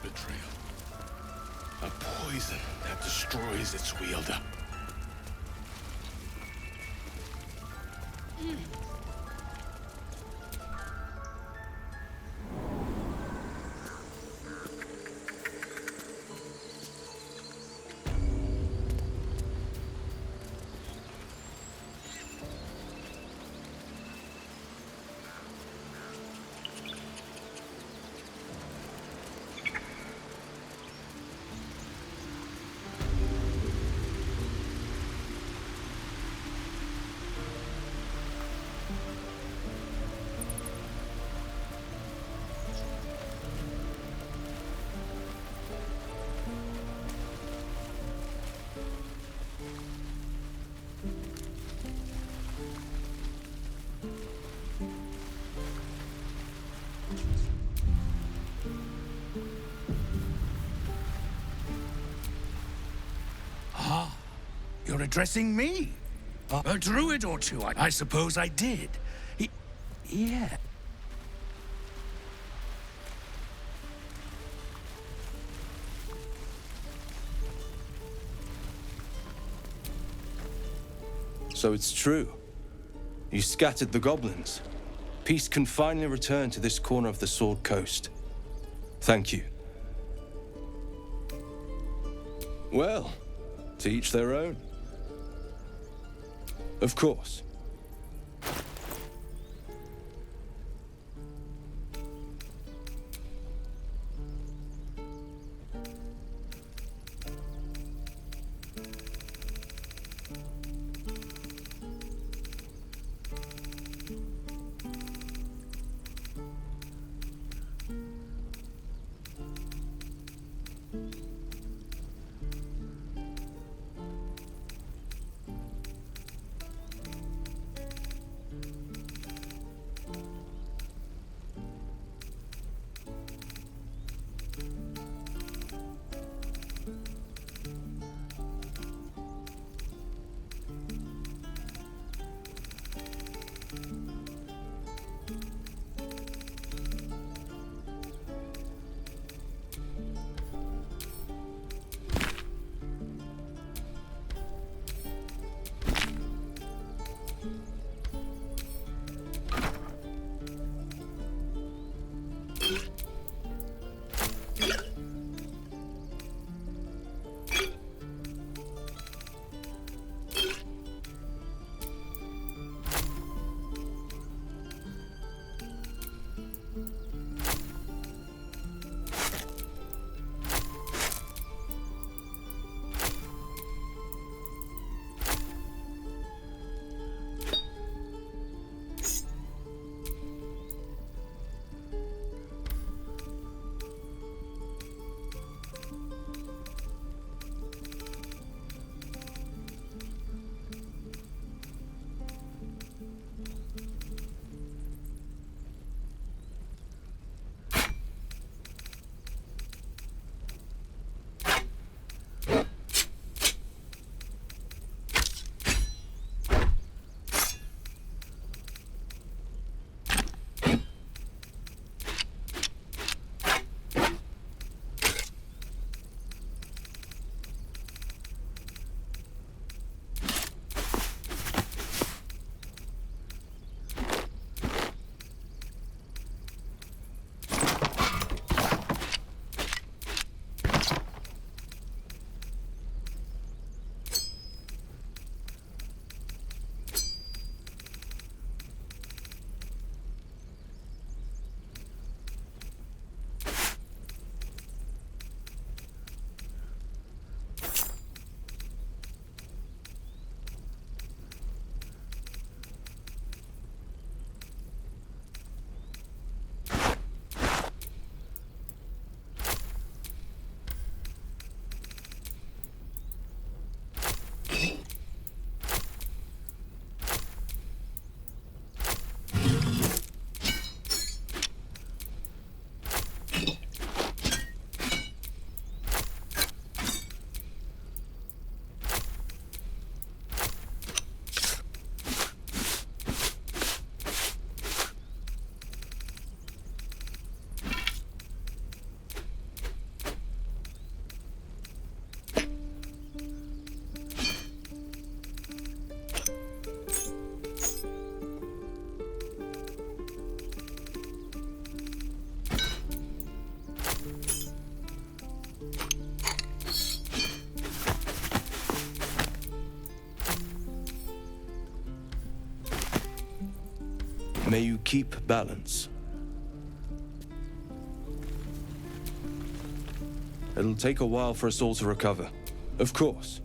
Betrayal. A poison that destroys its wielder. You're addressing me? A druid or two, I suppose I did. Yeah. So it's true. You scattered the goblins. Peace can finally return to this corner of the Sword Coast. Thank you. Well, to each their own. Of course. May you keep balance. It'll take a while for us all to recover. Of course.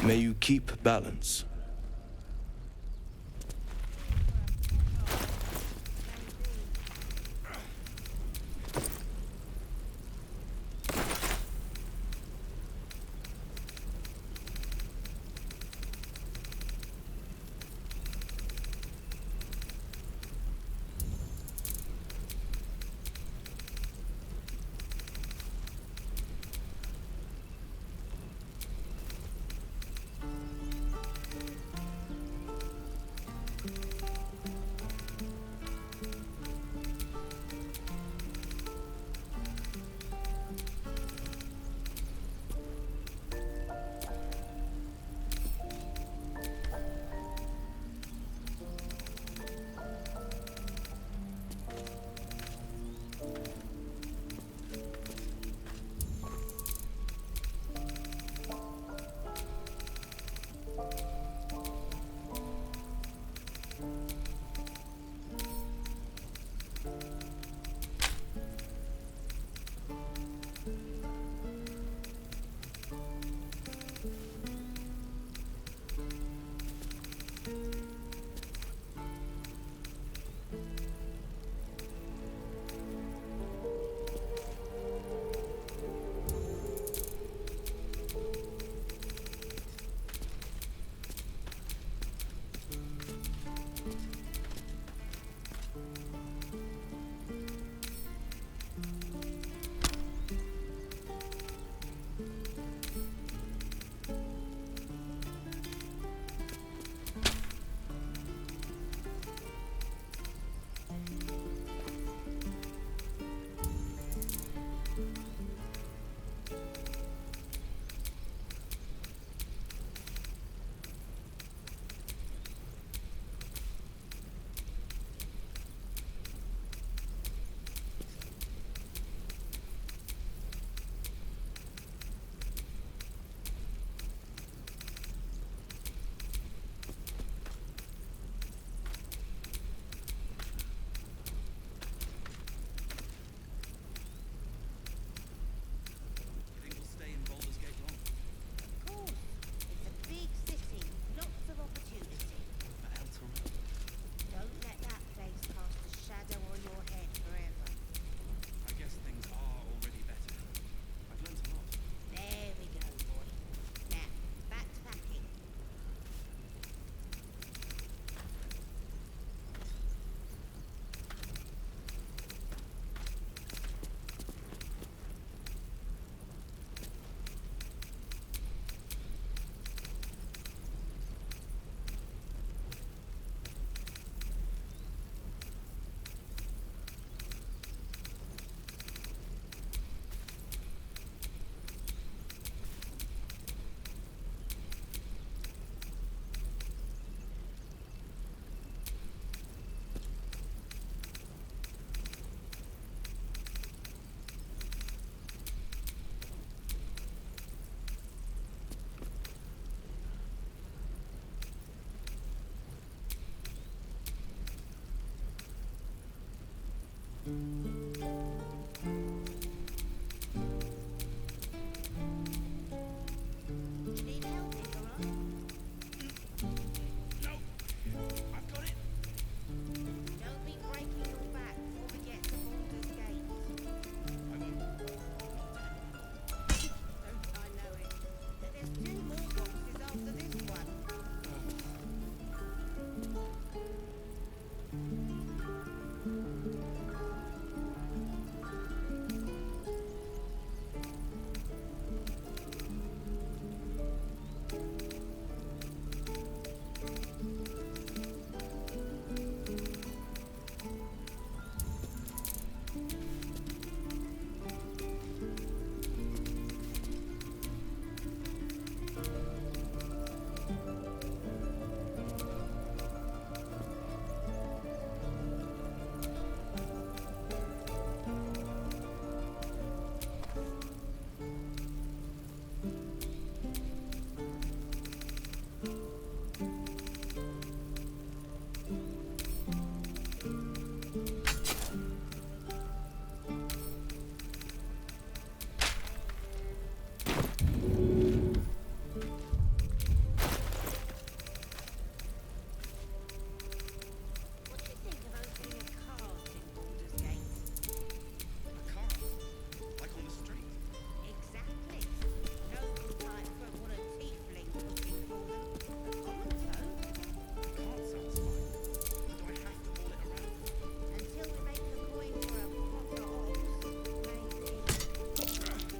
May you keep balance.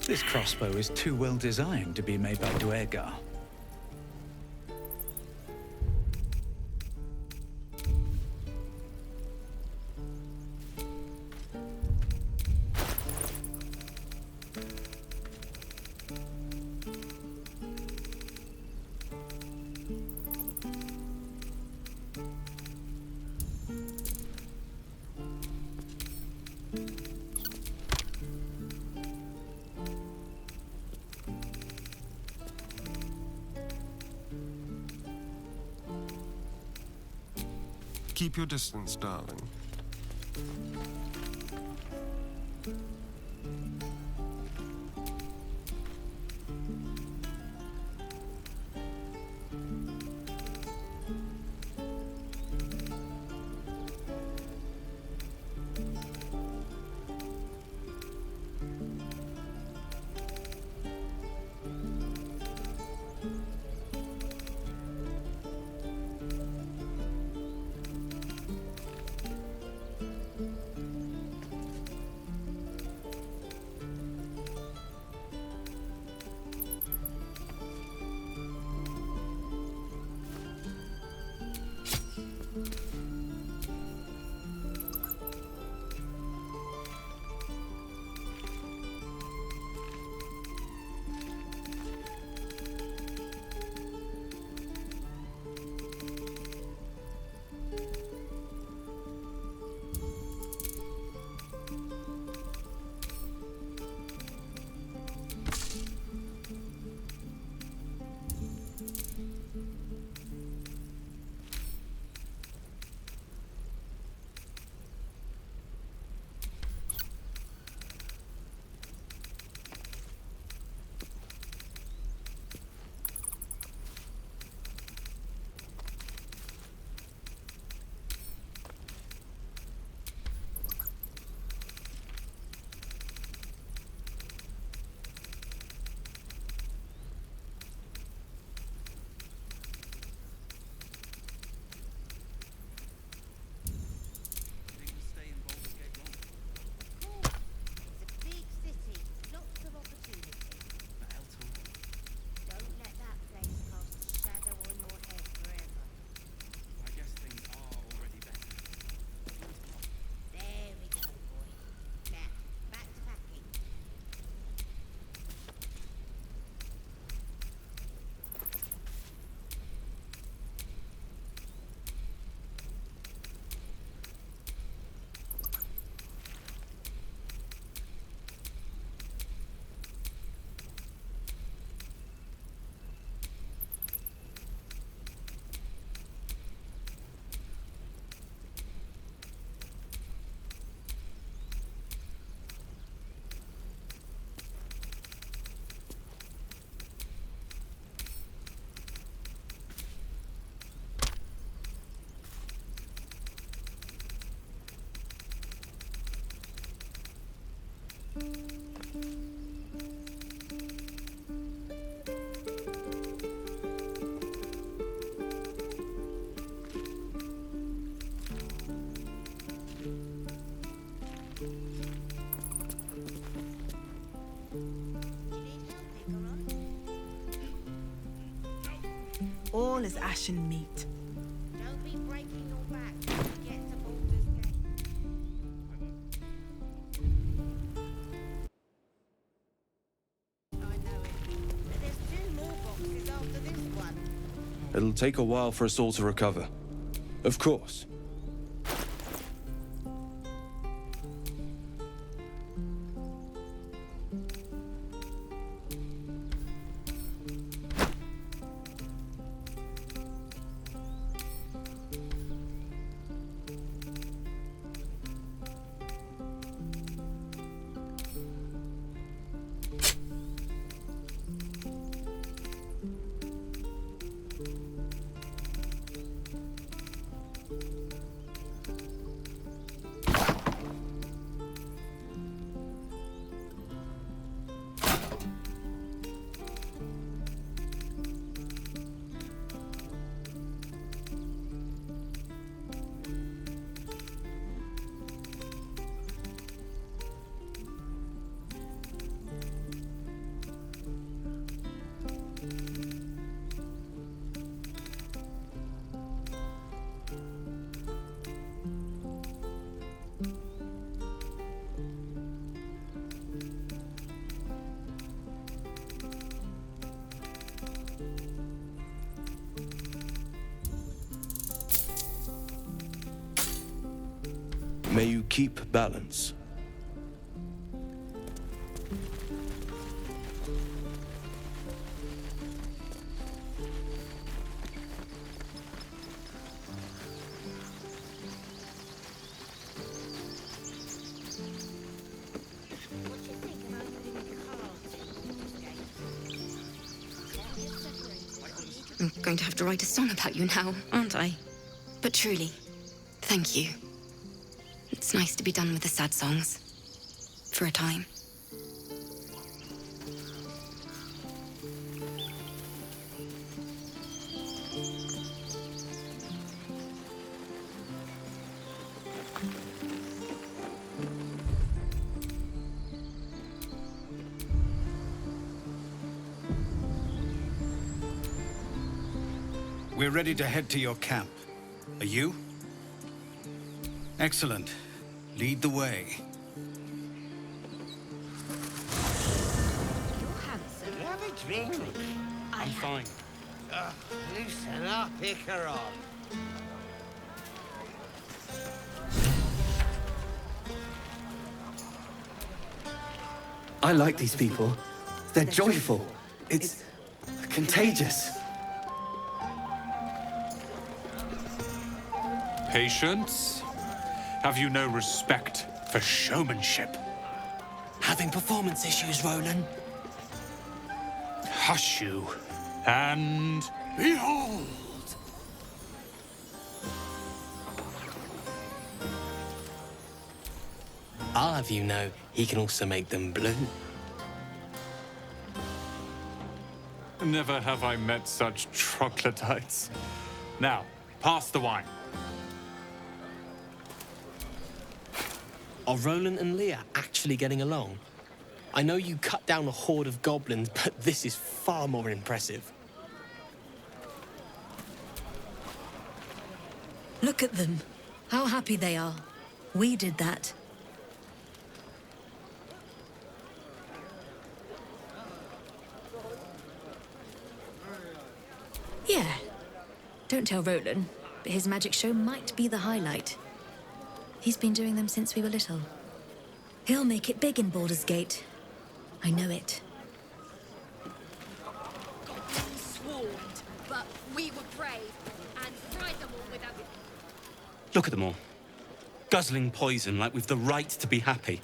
This crossbow is too well designed to be made by Duergar. Keep your distance, darling. All is ashen meat. Don't be breaking your back when you get to Baldur's Gate. I know it. But there's 2 more boxes after this one. It'll take a while for us all to recover. Of course. you keep balance. What do you think about putting cards in this game? I'm going to have to write a song about you now, aren't I? But truly, thank you. It's nice to be done with the sad songs. For a time. We're ready to head to your camp. Are you? Excellent. Lead the way. You're handsome. Have a drink. I'm fine. Loosen up, Icaron. I like these people. They're joyful. It's contagious. Patience? Have you no respect for showmanship? Having performance issues, Roland. Hush you, and behold! I'll have you know, he can also make them blue. Never have I met such troglodytes. Now, pass the wine. Are Roland and Leah actually getting along? I know you cut down a horde of goblins, but this is far more impressive. Look at them. How happy they are. We did that. Yeah. Don't tell Roland, but his magic show might be the highlight. He's been doing them since we were little. He'll make it big in Baldur's Gate. I know it. Swarmed, but we were brave and fried them all without. Look at them all. Guzzling poison like we've the right to be happy.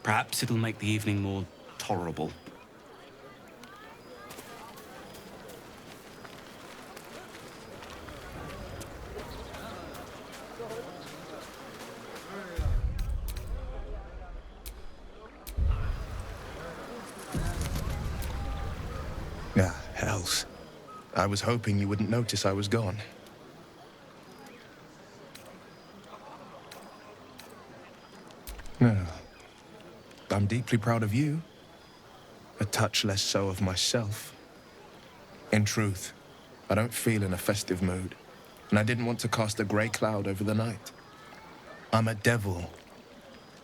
Perhaps it'll make the evening more tolerable. Ah, hells. I was hoping you wouldn't notice I was gone. No. I'm deeply proud of you. A touch less so of myself. In truth, I don't feel in a festive mood, and I didn't want to cast a grey cloud over the night. I'm a devil.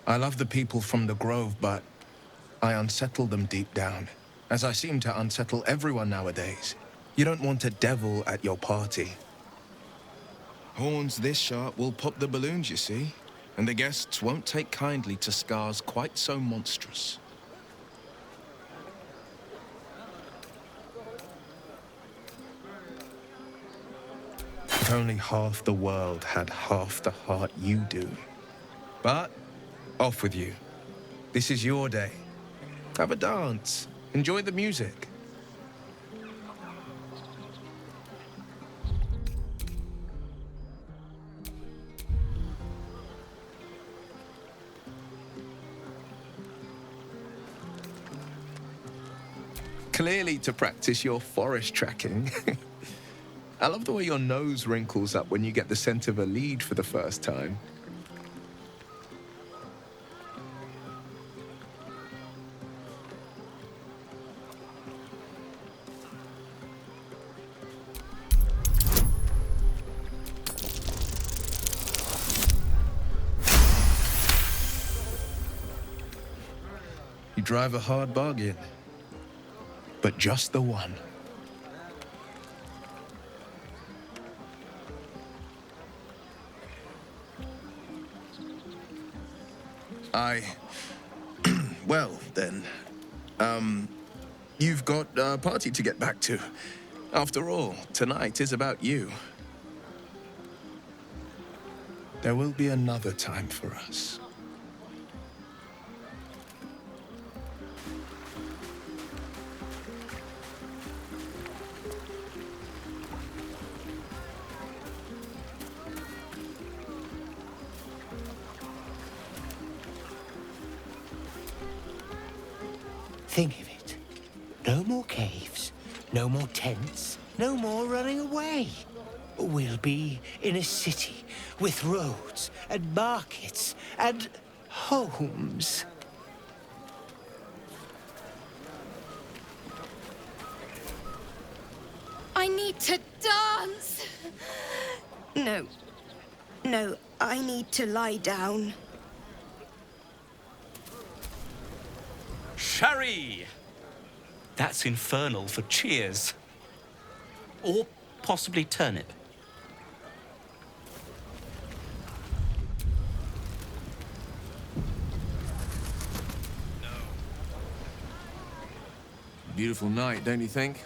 I love the people from the Grove, but I unsettle them deep down, as I seem to unsettle everyone nowadays. You don't want a devil at your party. Horns this sharp will pop the balloons, you see. And the guests won't take kindly to scars quite so monstrous. If only half the world had half the heart you do. But, off with you. This is your day. Have a dance. Enjoy the music. Clearly to practice your forest tracking. I love the way your nose wrinkles up when you get the scent of a lead for the first time. You drive a hard bargain. But just the one. Well, then. You've got a party to get back to. After all, tonight is about you. There will be another time for us. Think of it. No more caves, no more tents, no more running away. We'll be in a city with roads and markets and homes. I need to dance! No. No, I need to lie down. Sherry! That's infernal for cheers. Or possibly turnip. Beautiful night, don't you think?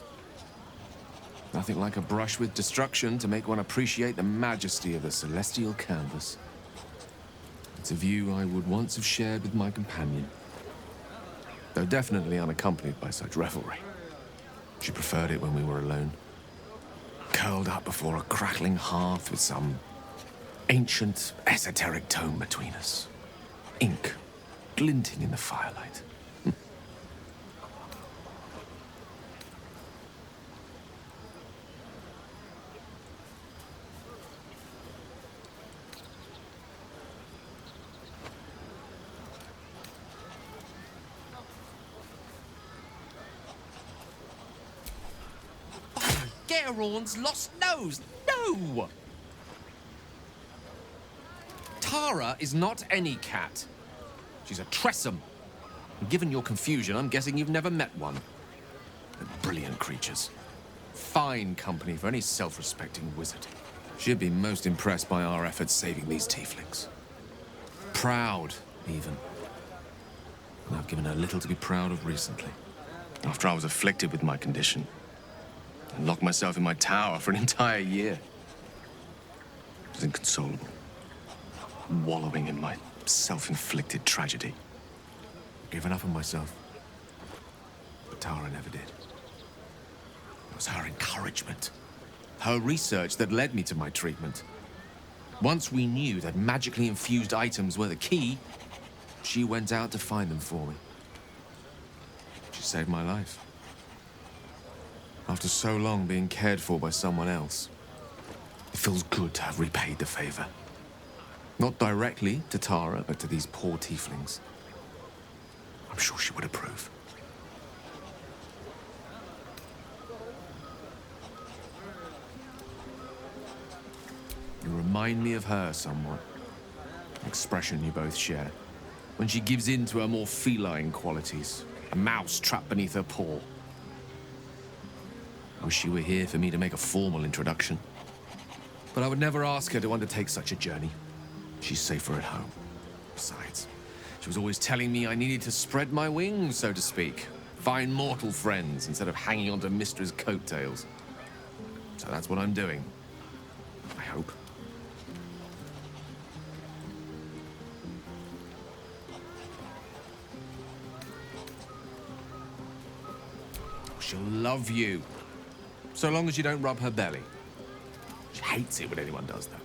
Nothing like a brush with destruction to make one appreciate the majesty of the celestial canvas. It's a view I would once have shared with my companion, though definitely unaccompanied by such revelry. She preferred it when we were alone, curled up before a crackling hearth with some ancient, esoteric tome between us. Ink glinting in the firelight. Geraorn's lost nose! No! Tara is not any cat. She's a Tressum. And given your confusion, I'm guessing you've never met one. They're brilliant creatures. Fine company for any self-respecting wizard. She'd be most impressed by our efforts saving these tieflings. Proud, even. And I've given her little to be proud of recently. After I was afflicted with my condition, and locked myself in my tower for an entire year. I was inconsolable, wallowing in my self-inflicted tragedy. Given up on myself. But Tara never did. It was her encouragement, her research that led me to my treatment. Once we knew that magically infused items were the key, she went out to find them for me. She saved my life. After so long being cared for by someone else, it feels good to have repaid the favor. Not directly to Tara, but to these poor tieflings. I'm sure she would approve. You remind me of her somewhat. An expression you both share. When she gives in to her more feline qualities. A mouse trapped beneath her paw. I wish she were here for me to make a formal introduction. But I would never ask her to undertake such a journey. She's safer at home. Besides, she was always telling me I needed to spread my wings, so to speak. Find mortal friends instead of hanging onto Mistra's coattails. So that's what I'm doing. I hope. She'll love you. So long as you don't rub her belly. She hates it when anyone does that.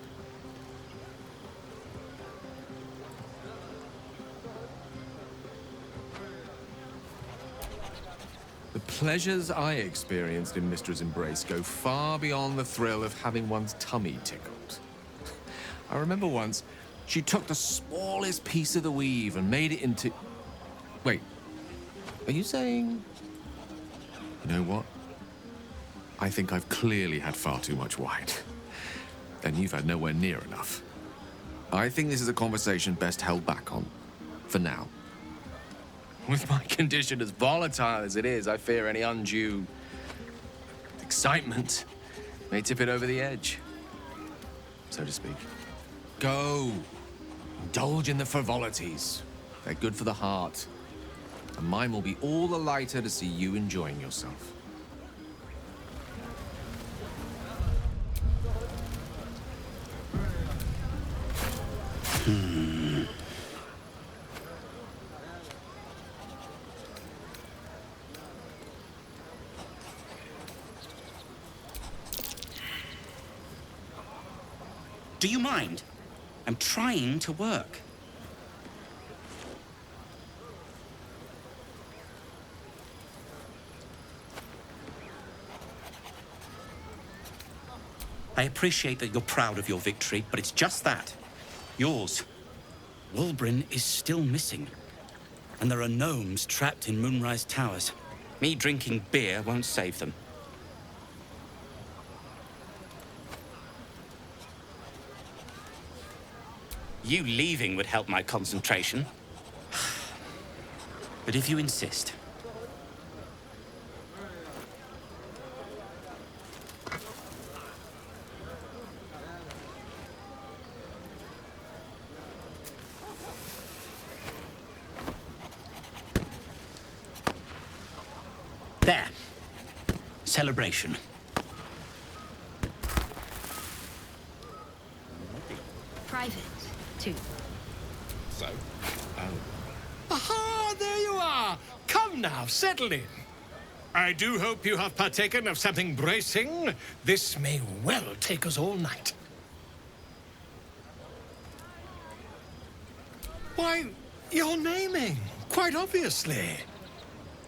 The pleasures I experienced in Mistra's embrace go far beyond the thrill of having one's tummy tickled. I remember once, she took the smallest piece of the weave and made it into... Wait, are you saying... You know what? I think I've clearly had far too much wine. And you've had nowhere near enough. I think this is a conversation best held back on. For now. With my condition as volatile as it is, I fear any undue excitement may tip it over the edge, so to speak. Go. Indulge in the frivolities. They're good for the heart. And mine will be all the lighter to see you enjoying yourself. Do you mind? I'm trying to work. I appreciate that you're proud of your victory, but it's just that. Yours. Wulbren is still missing. And there are gnomes trapped in Moonrise Towers. Me drinking beer won't save them. You leaving would help my concentration. But if you insist. There. Celebration. Private, too. So? Aha, there you are! Come now, settle in. I do hope you have partaken of something bracing. This may well take us all night. Why, you're naming, quite obviously.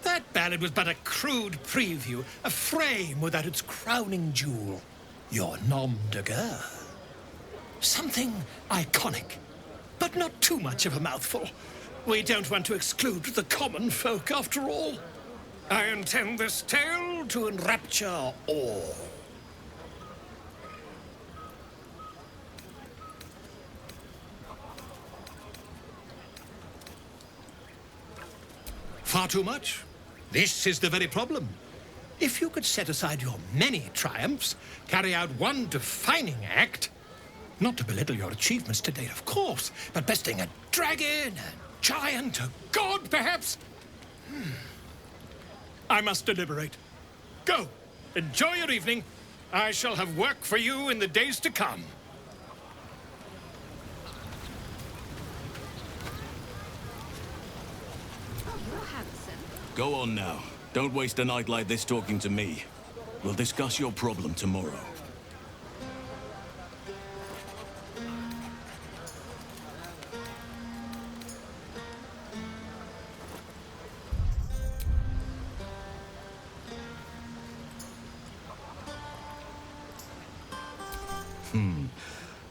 That ballad was but a crude preview, a frame without its crowning jewel. Your nom de guerre. Something iconic, but not too much of a mouthful. We don't want to exclude the common folk, after all. I intend this tale to enrapture all. Far too much? This is the very problem. If you could set aside your many triumphs, carry out one defining act, not to belittle your achievements to date, of course, but besting a dragon, a giant, a god, perhaps? I must deliberate. Go. Enjoy your evening. I shall have work for you in the days to come. Oh, you're handsome. Go on now. Don't waste a night like this talking to me. We'll discuss your problem tomorrow.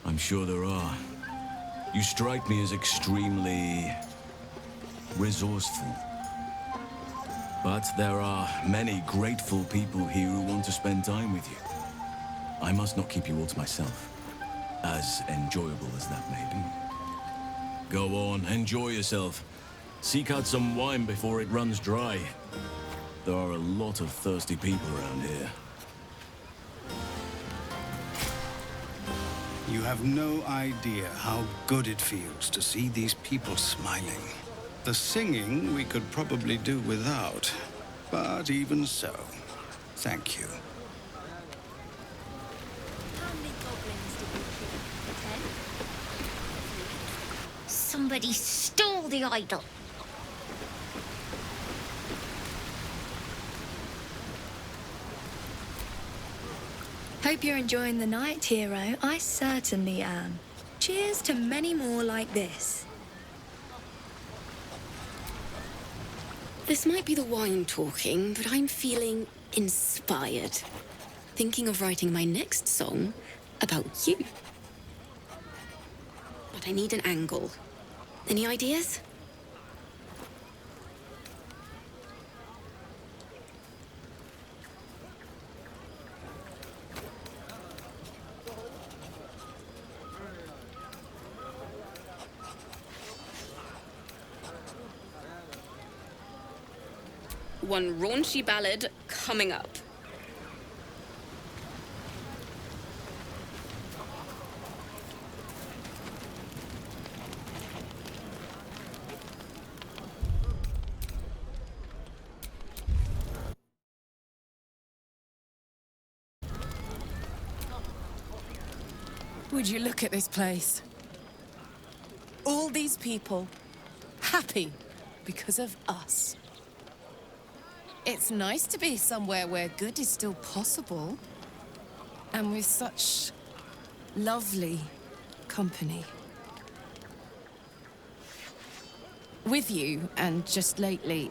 I'm sure there are. You strike me as extremely resourceful. But there are many grateful people here who want to spend time with you. I must not keep you all to myself, as enjoyable as that may be. Go on, enjoy yourself. Seek out some wine before it runs dry. There are a lot of thirsty people around here. You have no idea how good it feels to see these people smiling. The singing we could probably do without, but even so, thank you. How many goblins did you kill? 10? Somebody stole the idol. Hope you're enjoying the night, hero. I certainly am. Cheers to many more like this. This might be the wine talking, but I'm feeling inspired. Thinking of writing my next song about you. But I need an angle. Any ideas? one raunchy ballad coming up. Would you look at this place? All these people happy because of us. It's nice to be somewhere where good is still possible. And with such lovely company. With you, and just lately,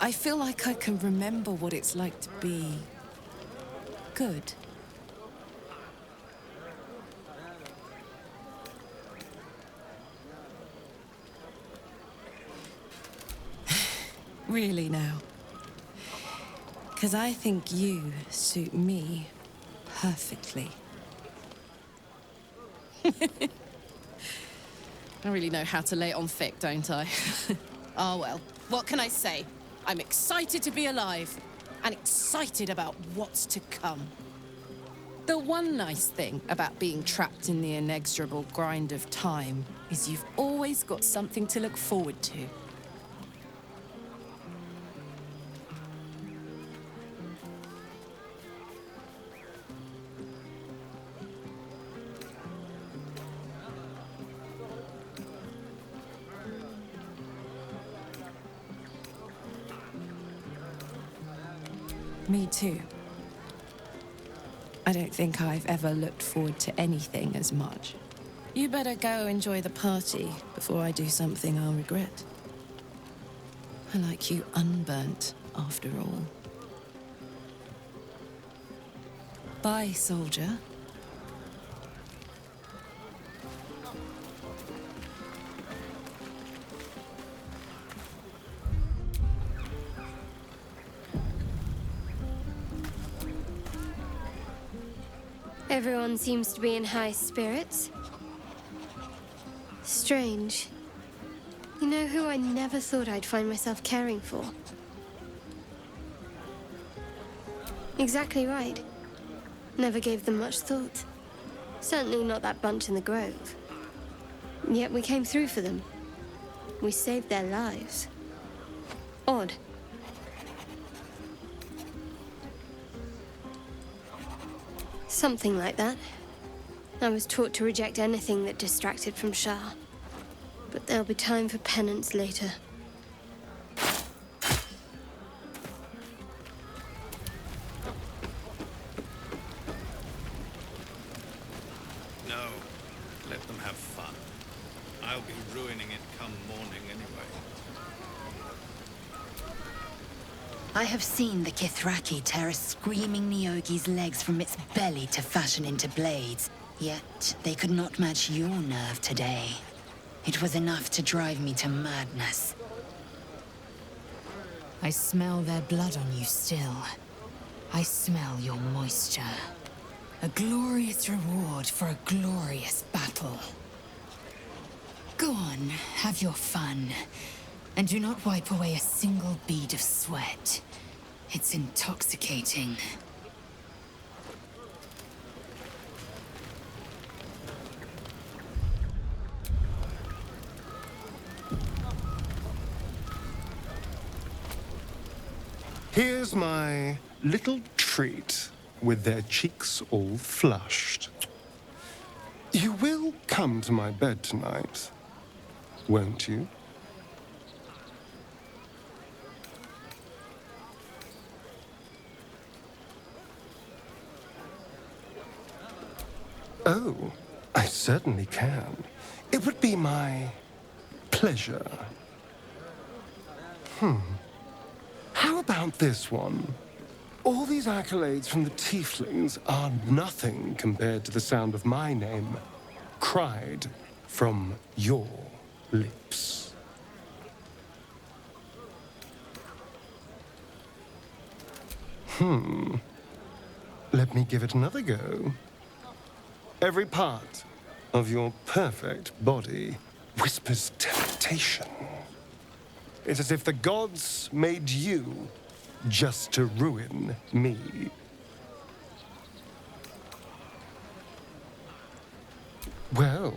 I feel like I can remember what it's like to be good. Really now. Because I think you suit me perfectly. I really know how to lay it on thick, don't I? Ah, well, what can I say? I'm excited to be alive, and excited about what's to come. The one nice thing about being trapped in the inexorable grind of time is you've always got something to look forward to. Me too. I don't think I've ever looked forward to anything as much. You better go enjoy the party before I do something I'll regret. I like you unburnt, after all. Bye, soldier. Everyone seems to be in high spirits. Strange. You know who I never thought I'd find myself caring for? Exactly right. Never gave them much thought. Certainly not that bunch in the grove. Yet we came through for them. We saved their lives. Odd. Something like that. I was taught to reject anything that distracted from Shah. But there'll be time for penance later. No, let them have fun. I'll be ruining it come morning anyway. I have seen the Kithraki tear a screaming Nyogi's legs from its belly to fashion into blades. Yet they could not match your nerve today. It was enough to drive me to madness. I smell their blood on you still. I smell your moisture. A glorious reward for a glorious battle. Go on, have your fun. And do not wipe away a single bead of sweat. It's intoxicating. Here's my little treat with their cheeks all flushed. You will come to my bed tonight, won't you? Oh, I certainly can. It would be my pleasure. How about this one? All these accolades from the tieflings are nothing compared to the sound of my name, cried from your lips. Let me give it another go. Every part of your perfect body whispers temptation. It's as if the gods made you just to ruin me. Well,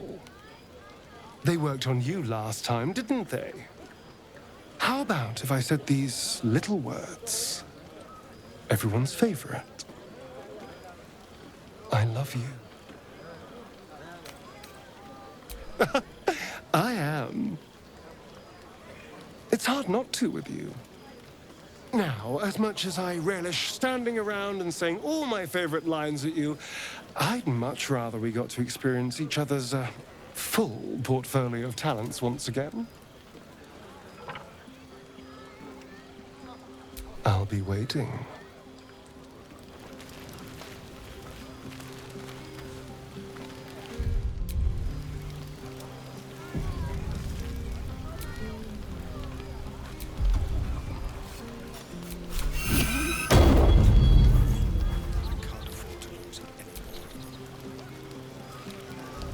they worked on you last time, didn't they? How about if I said these little words? Everyone's favorite. I love you. I am. It's hard not to with you. Now, as much as I relish standing around and saying all my favorite lines at you, I'd much rather we got to experience each other's full portfolio of talents once again. I'll be waiting.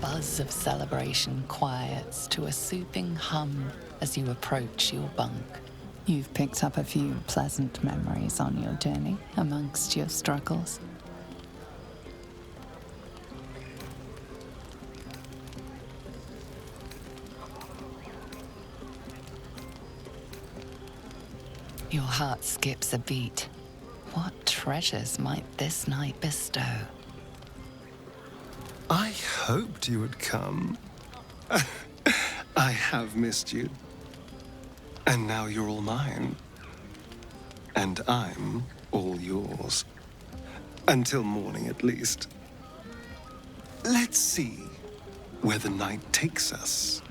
Buzz of celebration quiets to a soothing hum as you approach your bunk. You've picked up a few pleasant memories on your journey amongst your struggles. Your heart skips a beat. What treasures might this night bestow? I hoped you would come. I have missed you. And now you're all mine. And I'm all yours. Until morning, at least. Let's see where the night takes us.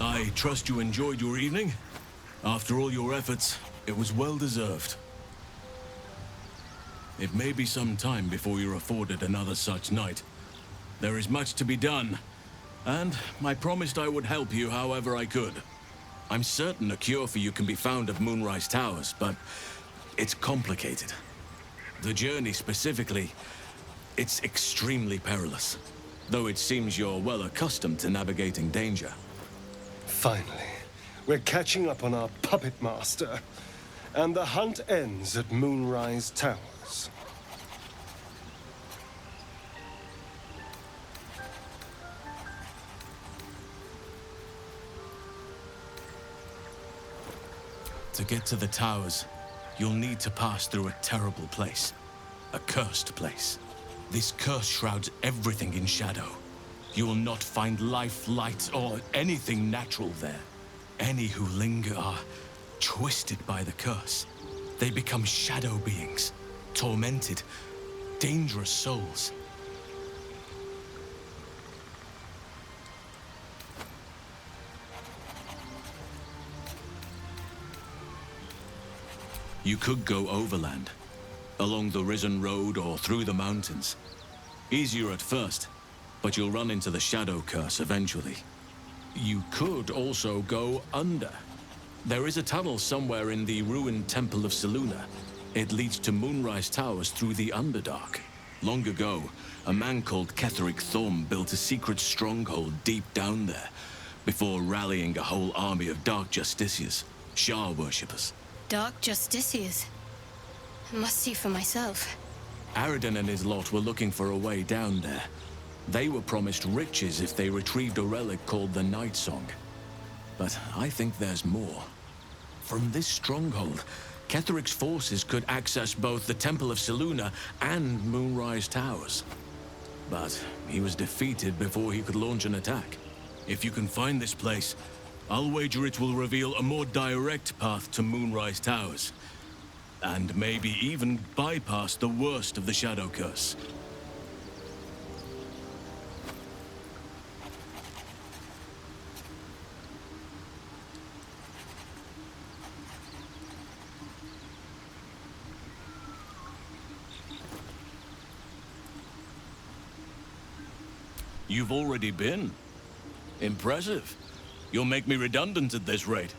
I trust you enjoyed your evening. After all your efforts, it was well deserved. It may be some time before you're afforded another such night. There is much to be done, and I promised I would help you however I could. I'm certain a cure for you can be found at Moonrise Towers, but it's complicated. The journey specifically, it's extremely perilous, though it seems you're well accustomed to navigating danger. Finally, we're catching up on our puppet master, and the hunt ends at Moonrise Towers. To get to the towers, you'll need to pass through a terrible place. A cursed place. This curse shrouds everything in shadow. You will not find life, light, or anything natural there. Any who linger are twisted by the curse. They become shadow beings, tormented, dangerous souls. You could go overland, along the Risen Road or through the mountains. Easier at first, but you'll run into the shadow curse eventually. You could also go under. There is a tunnel somewhere in the ruined Temple of Selûne. It leads to Moonrise Towers through the Underdark. Long ago, a man called Ketheric Thorm built a secret stronghold deep down there, before rallying a whole army of Dark Justiciars, Shah worshippers. Dark Justiciars. I must see for myself. Aridin and his lot were looking for a way down there. They were promised riches if they retrieved a relic called the Night Song. But I think there's more. From this stronghold, Ketheric's forces could access both the Temple of Selûne and Moonrise Towers. But he was defeated before he could launch an attack. If you can find this place, I'll wager it will reveal a more direct path to Moonrise Towers. And maybe even bypass the worst of the Shadow Curse. You've already been. Impressive. You'll make me redundant at this rate.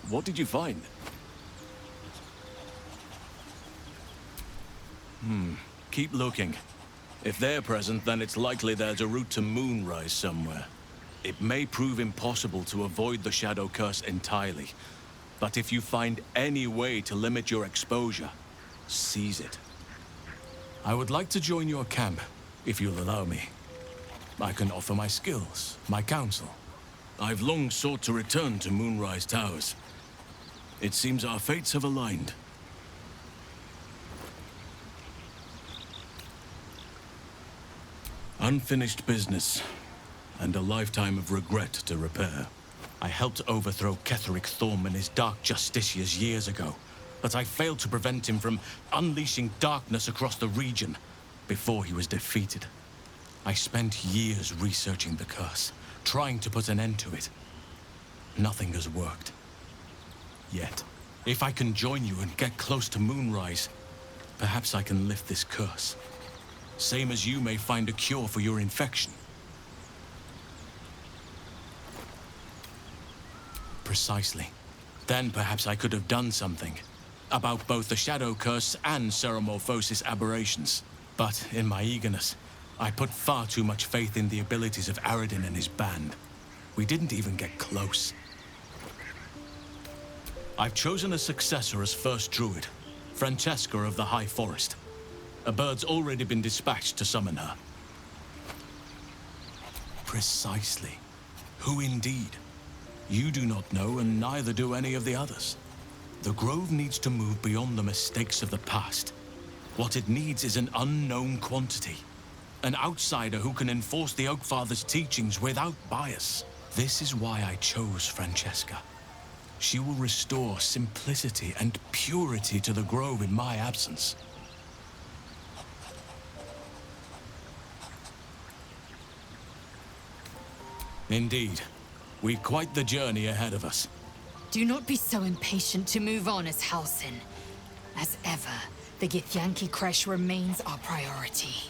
What did you find? keep looking. If they're present, then it's likely there's a route to Moonrise somewhere. It may prove impossible to avoid the Shadow Curse entirely, but if you find any way to limit your exposure, seize it. I would like to join your camp, if you'll allow me. I can offer my skills, my counsel. I've long sought to return to Moonrise Towers. It seems our fates have aligned. Unfinished business, and a lifetime of regret to repair. I helped overthrow Ketheric Thorm and his Dark Justiciars years ago, but I failed to prevent him from unleashing darkness across the region before he was defeated. I spent years researching the curse, trying to put an end to it. Nothing has worked. Yet, if I can join you and get close to Moonrise, perhaps I can lift this curse. Same as you may find a cure for your infection. Precisely. Then perhaps I could have done something about both the Shadow Curse and Ceremorphosis aberrations. But in my eagerness, I put far too much faith in the abilities of Aradin and his band. We didn't even get close. I've chosen a successor as first druid, Francesca of the High Forest. A bird's already been dispatched to summon her. Precisely. Who indeed? You do not know, and neither do any of the others. The Grove needs to move beyond the mistakes of the past. What it needs is an unknown quantity. An outsider who can enforce the Oakfather's teachings without bias. This is why I chose Francesca. She will restore simplicity and purity to the Grove in my absence. Indeed. We've quite the journey ahead of us. Do not be so impatient to move on as Halsin. As ever, the Githyanki Kresh remains our priority.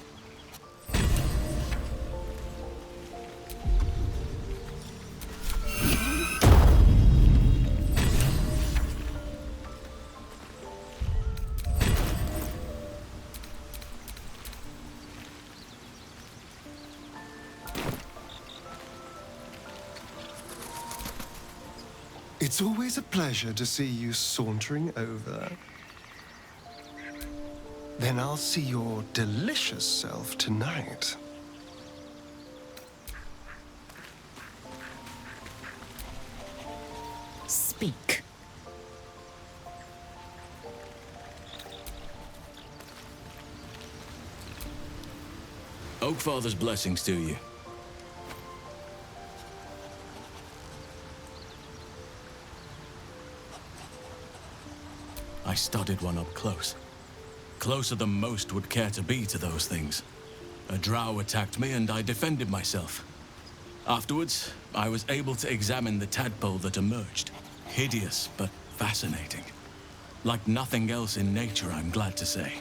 It's always a pleasure to see you sauntering over. Then I'll see your delicious self tonight. Speak. Oakfather's blessings to you. I studied one up close. Closer than most would care to be to those things. A drow attacked me and I defended myself. Afterwards, I was able to examine the tadpole that emerged. Hideous, but fascinating. Like nothing else in nature, I'm glad to say.